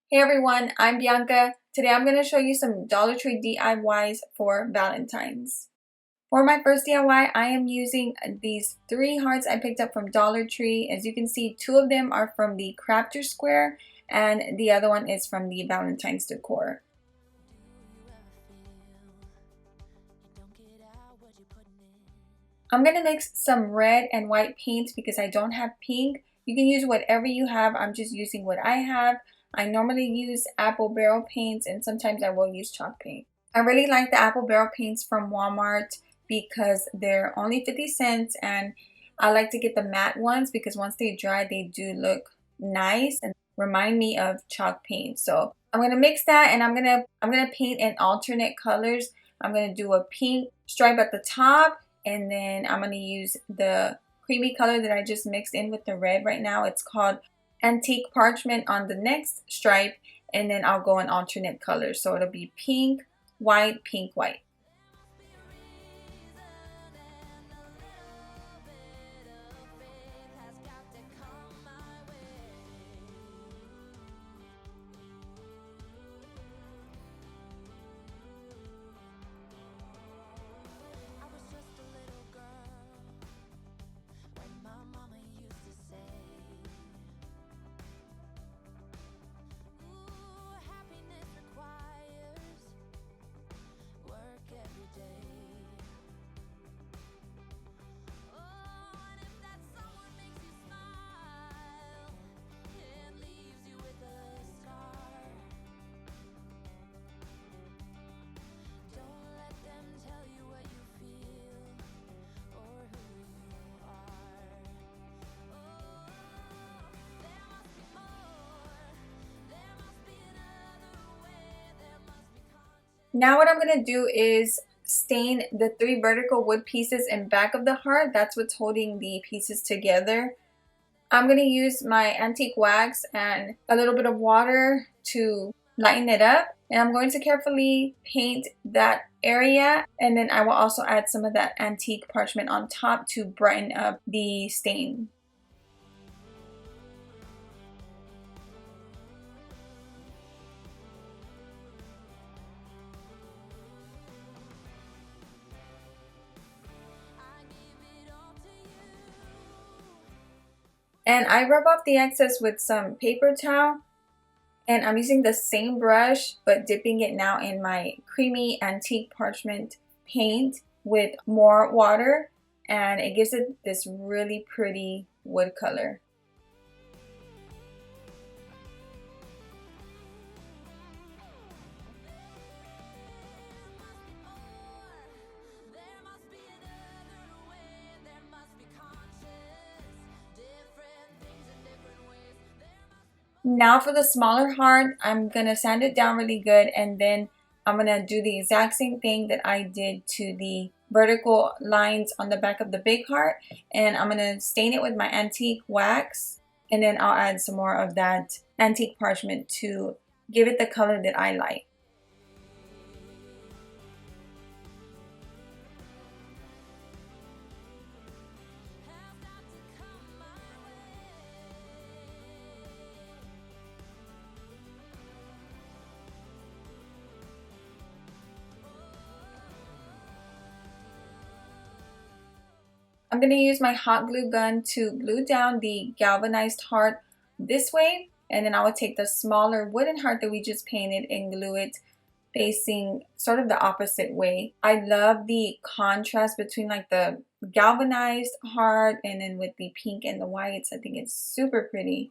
Hey everyone, I'm Bianca. Today I'm going to show you some Dollar Tree DIYs for Valentine's. For my first DIY, I am using these 3 hearts I picked up from Dollar Tree. As you can see, 2 of them are from the Crafter Square and the other one is from the Valentines Decor. I'm going to mix some red and white paints because I don't have pink. You can use whatever you have. I'm just using what I have. I normally use apple barrel paints and sometimes I will use chalk paint. I really like the apple barrel paints from Walmart because they're only 50 cents and I like to get the matte ones because once they dry they do look nice and remind me of chalk paint. So I'm going to mix that and I'm going to paint in alternate colors. I'm going to do a pink stripe at the top and then I'm going to use the creamy color that I just mixed in with the red right now. It's called Antique Parchment on the next stripe, and then I'll go in alternate colors. So it'll be pink, white, pink, white. Now what I'm going to do is stain the 3 vertical wood pieces in back of the heart. That's what's holding the pieces together. I'm going to use my antique wax and a little bit of water to lighten it up. And I'm going to carefully paint that area. And then I will also add some of that antique parchment on top to brighten up the stain. And I rub off the excess with some paper towel. And I'm using the same brush, but dipping it now in my creamy antique parchment paint with more water. And it gives it this really pretty wood color. Now for the smaller heart, I'm going to sand it down really good and then I'm going to do the exact same thing that I did to the vertical lines on the back of the big heart. And I'm going to stain it with my antique wax and then I'll add some more of that antique parchment to give it the color that I like. I'm going to use my hot glue gun to glue down the galvanized heart this way, and then I will take the smaller wooden heart that we just painted and glue it facing sort of the opposite way. I love the contrast between like the galvanized heart and then with the pink and the whites. I think it's super pretty.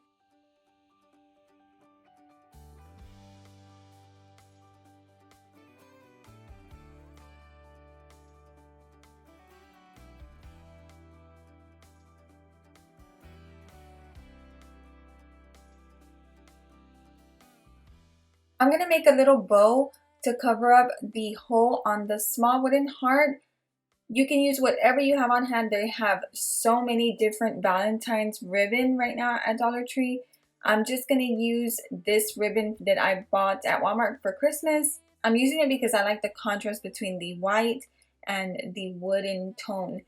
I'm going to make a little bow to cover up the hole on the small wooden heart. You can use whatever you have on hand. They have so many different Valentine's ribbon right now at Dollar Tree. I'm just going to use this ribbon that I bought at Walmart for Christmas. I'm using it because I like the contrast between the white and the wooden tone.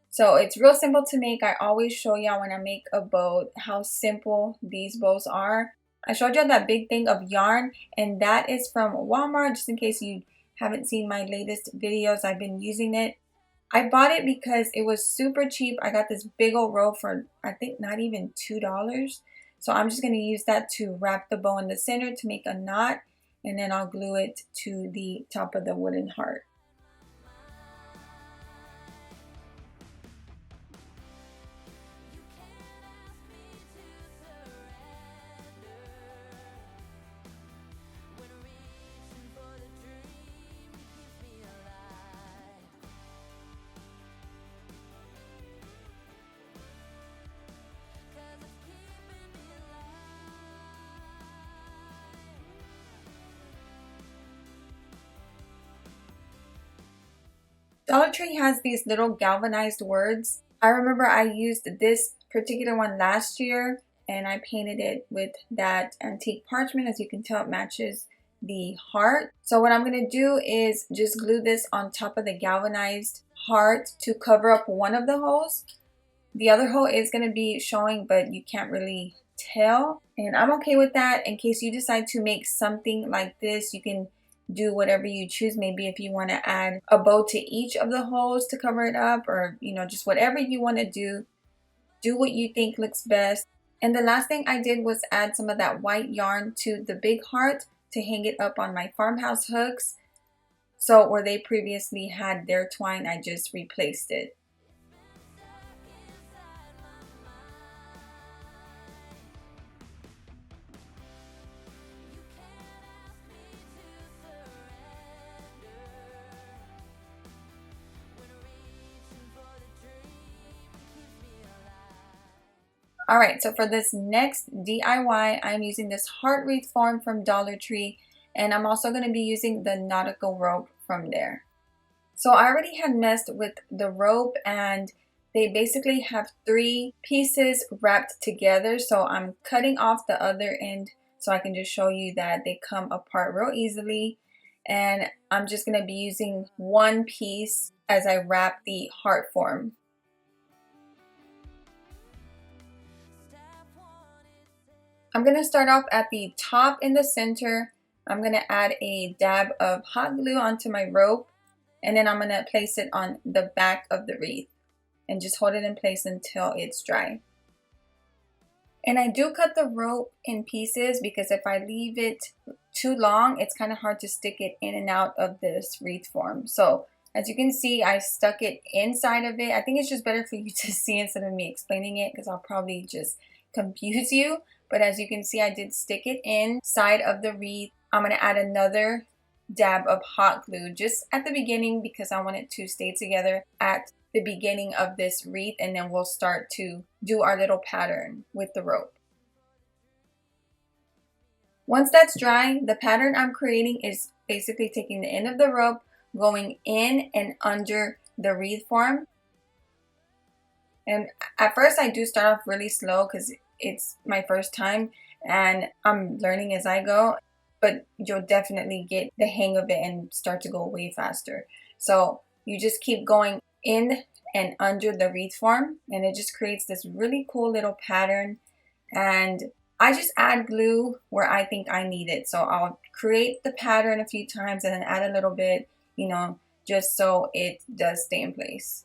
So it's real simple to make. I always show y'all when I make a bow how simple these bows are. I showed you that big thing of yarn, and that is from Walmart, just in case you haven't seen my latest videos. I've been using it. I bought it because it was super cheap. I got this big old rope for, I think, not even $2. So I'm just going to use that to wrap the bow in the center to make a knot, and then I'll glue it to the top of the wooden heart. Dollar Tree has these little galvanized words. I remember I used this particular one last year and I painted it with that antique parchment. As you can tell, it matches the heart. So what I'm going to do is just glue this on top of the galvanized heart to cover up one of the holes. The other hole is going to be showing, but you can't really tell. And I'm okay with that. In case you decide to make something like this, you can do whatever you choose. Maybe if you want to add a bow to each of the holes to cover it up, or just whatever you want to do what you think looks best. And the last thing I did was add some of that white yarn to the big heart to hang it up on my farmhouse hooks. So where they previously had their twine, I just replaced it. Alright, so for this next DIY, I'm using this heart wreath form from Dollar Tree, and I'm also going to be using the Nautical rope from there. So I already had messed with the rope, and they basically have 3 pieces wrapped together, so I'm cutting off the other end so I can just show you that they come apart real easily. And I'm just going to be using one piece as I wrap the heart form. I'm going to start off at the top in the center. I'm going to add a dab of hot glue onto my rope, and then I'm going to place it on the back of the wreath and just hold it in place until it's dry. And I do cut the rope in pieces because if I leave it too long, it's kind of hard to stick it in and out of this wreath form. So as you can see, I stuck it inside of it. I think it's just better for you to see instead of me explaining it, because I'll probably just confuse you. But as you can see, I did stick it inside of the wreath. I'm going to add another dab of hot glue just at the beginning because I want it to stay together at the beginning of this wreath, and then we'll start to do our little pattern with the rope. Once that's dry, the pattern I'm creating is basically taking the end of the rope, going in and under the wreath form. And at first I do start off really slow because it's my first time and I'm learning as I go, but you'll definitely get the hang of it and start to go way faster. So you just keep going in and under the wreath form, and it just creates this really cool little pattern. And I just add glue where I think I need it. So I'll create the pattern a few times and then add a little bit, just so it does stay in place.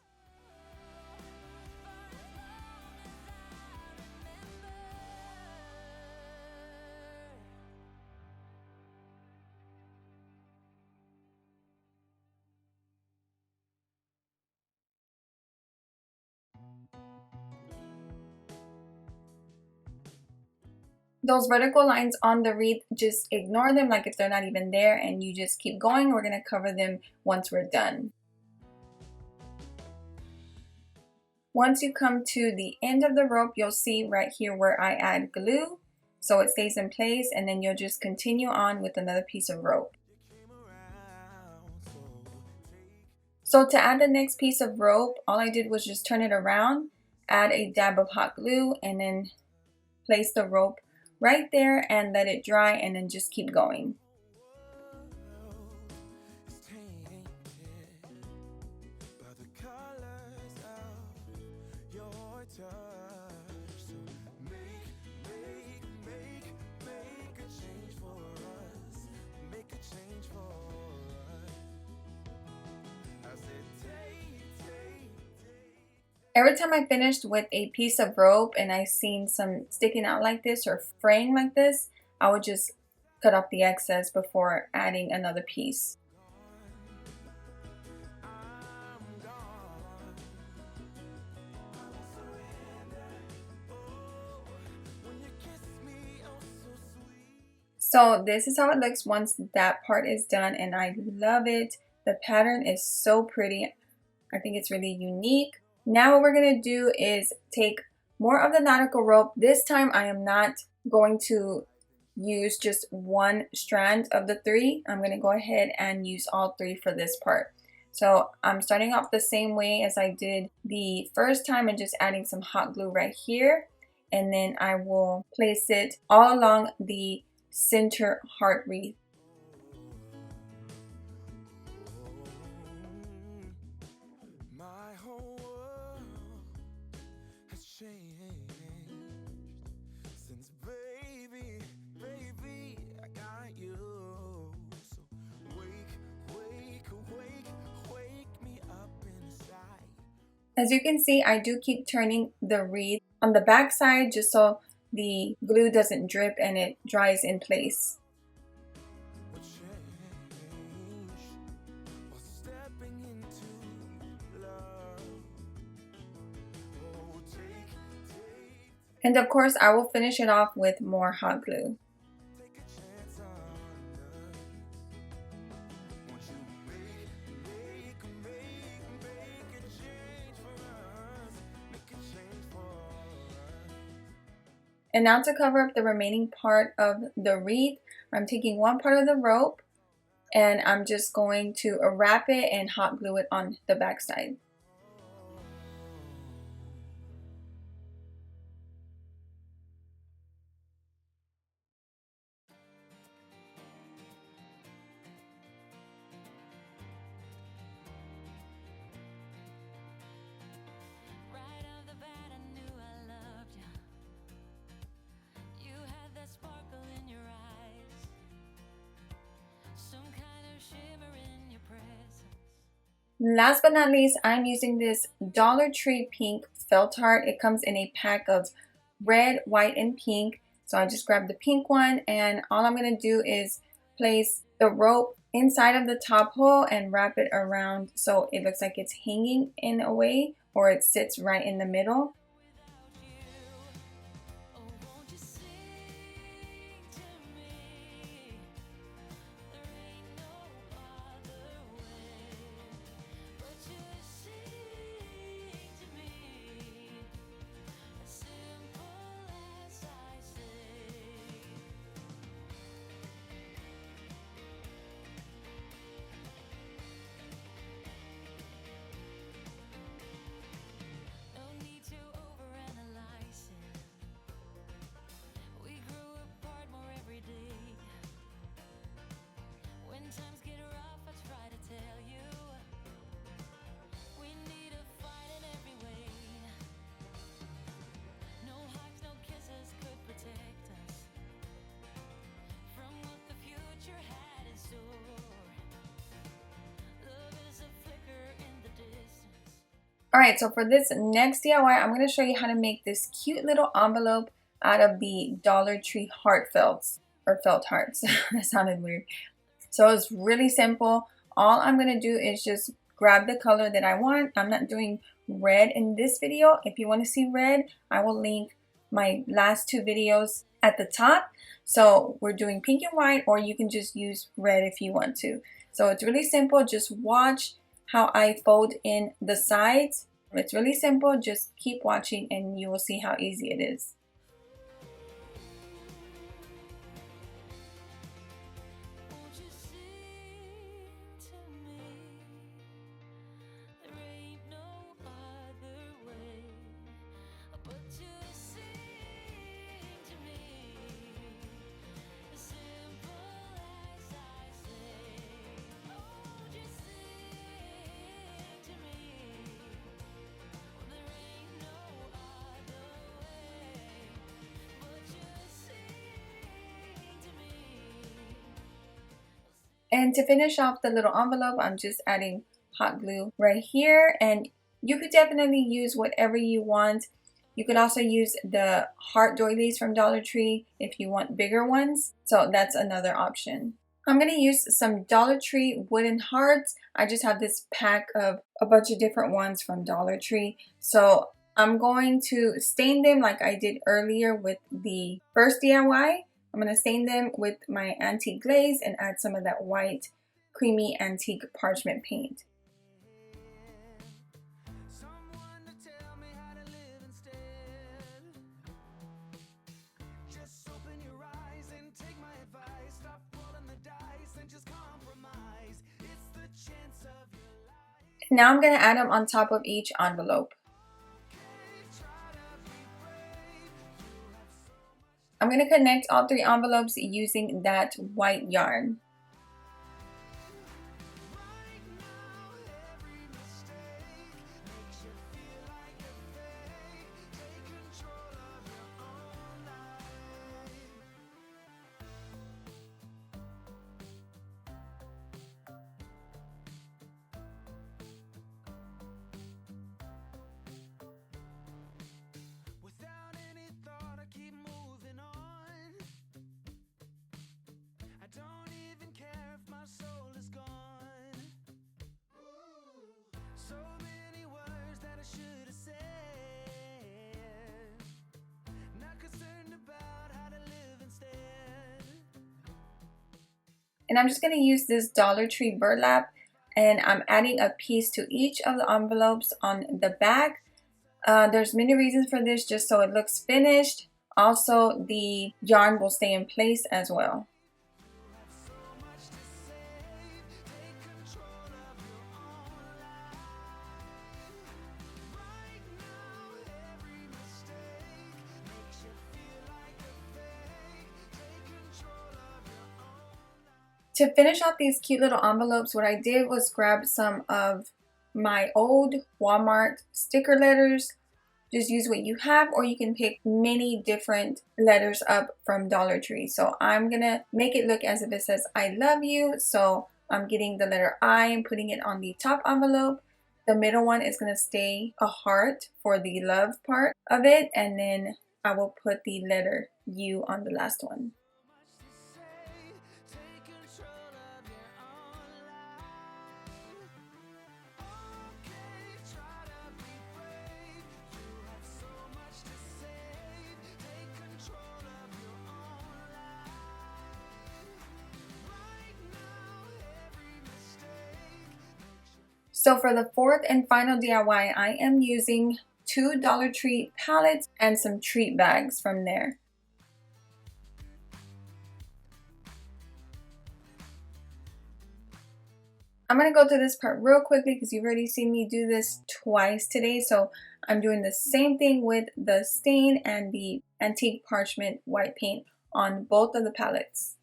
Those vertical lines on the wreath, just ignore them like if they're not even there, and you just keep going. We're going to cover them once we're done. Once you come to the end of the rope, you'll see right here where I add glue so it stays in place, and then you'll just continue on with another piece of rope. So to add the next piece of rope, all I did was just turn it around, add a dab of hot glue, and then place the rope right there and let it dry, and then just keep going. Every time I finished with a piece of rope and I seen some sticking out like this or fraying like this, I would just cut off the excess before adding another piece. So this is how it looks once that part is done, and I love it. The pattern is so pretty. I think it's really unique. Now what we're gonna do is take more of the nautical rope. This time I am not going to use just one strand of the three. I'm gonna go ahead and use all three for this part. So I'm starting off the same way as I did the first time and just adding some hot glue right here. And then I will place it all along the center heart wreath. As you can see, I do keep turning the wreath on the back side just so the glue doesn't drip and it dries in place. And of course, I will finish it off with more hot glue. And now to cover up the remaining part of the wreath, I'm taking one part of the rope and I'm just going to wrap it and hot glue it on the back side. Last but not least, I'm using this Dollar Tree pink felt heart. It comes in a pack of red, white, and pink. So I just grabbed the pink one, and all I'm going to do is place the rope inside of the top hole and wrap it around so it looks like it's hanging in a way, or it sits right in the middle. Alright, so for this next DIY, I'm going to show you how to make this cute little envelope out of the Dollar Tree heart felts, or felt hearts. That sounded weird. So it's really simple. All I'm going to do is just grab the color that I want. I'm not doing red in this video. If you want to see red, I will link my last two videos at the top. So we're doing pink and white, or you can just use red if you want to. So it's really simple. Just watch how I fold in the sides. It's really simple. Just keep watching and you will see how easy it is. And to finish off the little envelope, I'm just adding hot glue right here. And You could definitely use whatever you want. You could also use the heart doilies from Dollar Tree if you want bigger ones. So that's another option. I'm going to use some Dollar Tree wooden hearts. I just have this pack of a bunch of different ones from Dollar Tree. So I'm going to stain them like I did earlier with the first DIY. I'm going to stain them with my antique glaze and add some of that white creamy antique parchment paint. Now I'm going to add them on top of each envelope. I'm going to connect all 3 envelopes using that white yarn. And I'm just going to use this Dollar Tree burlap, and I'm adding a piece to each of the envelopes on the back. There's many reasons for this, just so it looks finished. Also, the yarn will stay in place as well. To finish off these cute little envelopes, what I did was grab some of my old Walmart sticker letters. Just use what you have, or you can pick many different letters up from Dollar Tree. So I'm gonna make it look as if it says I love you. So I'm getting the letter I and putting it on the top envelope. The middle one is gonna stay a heart for the love part of it, and then I will put the letter U on the last one. So for the 4th and final DIY, I am using 2 Dollar Tree palettes and some treat bags from there. I'm going to go to this part real quickly because you've already seen me do this twice today. So I'm doing the same thing with the stain and the antique parchment white paint on both of the palettes.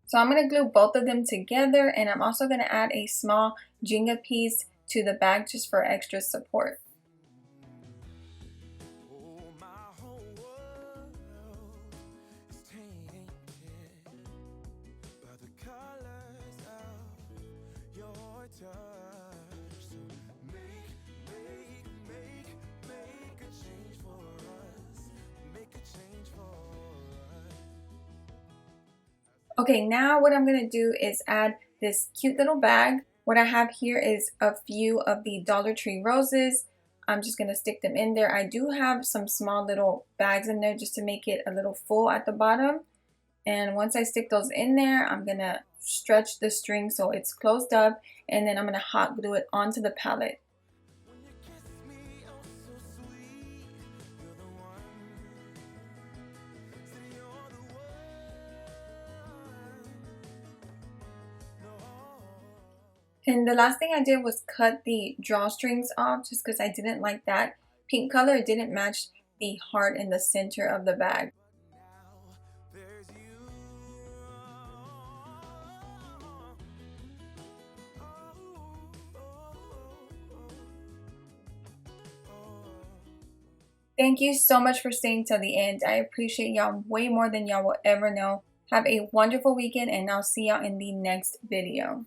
So I'm going to glue both of them together, and I'm also going to add a small Jenga piece to the bag just for extra support. Okay, now what I'm going to do is add this cute little bag. What I have here is a few of the Dollar Tree roses. I'm just going to stick them in there. I do have some small little bags in there just to make it a little full at the bottom. And once I stick those in there, I'm going to stretch the string so it's closed up, and then I'm going to hot glue it onto the palette. And the last thing I did was cut the drawstrings off just because I didn't like that pink color. It didn't match the heart in the center of the bag. Thank you so much for staying till the end. I appreciate y'all way more than y'all will ever know. Have a wonderful weekend, and I'll see y'all in the next video.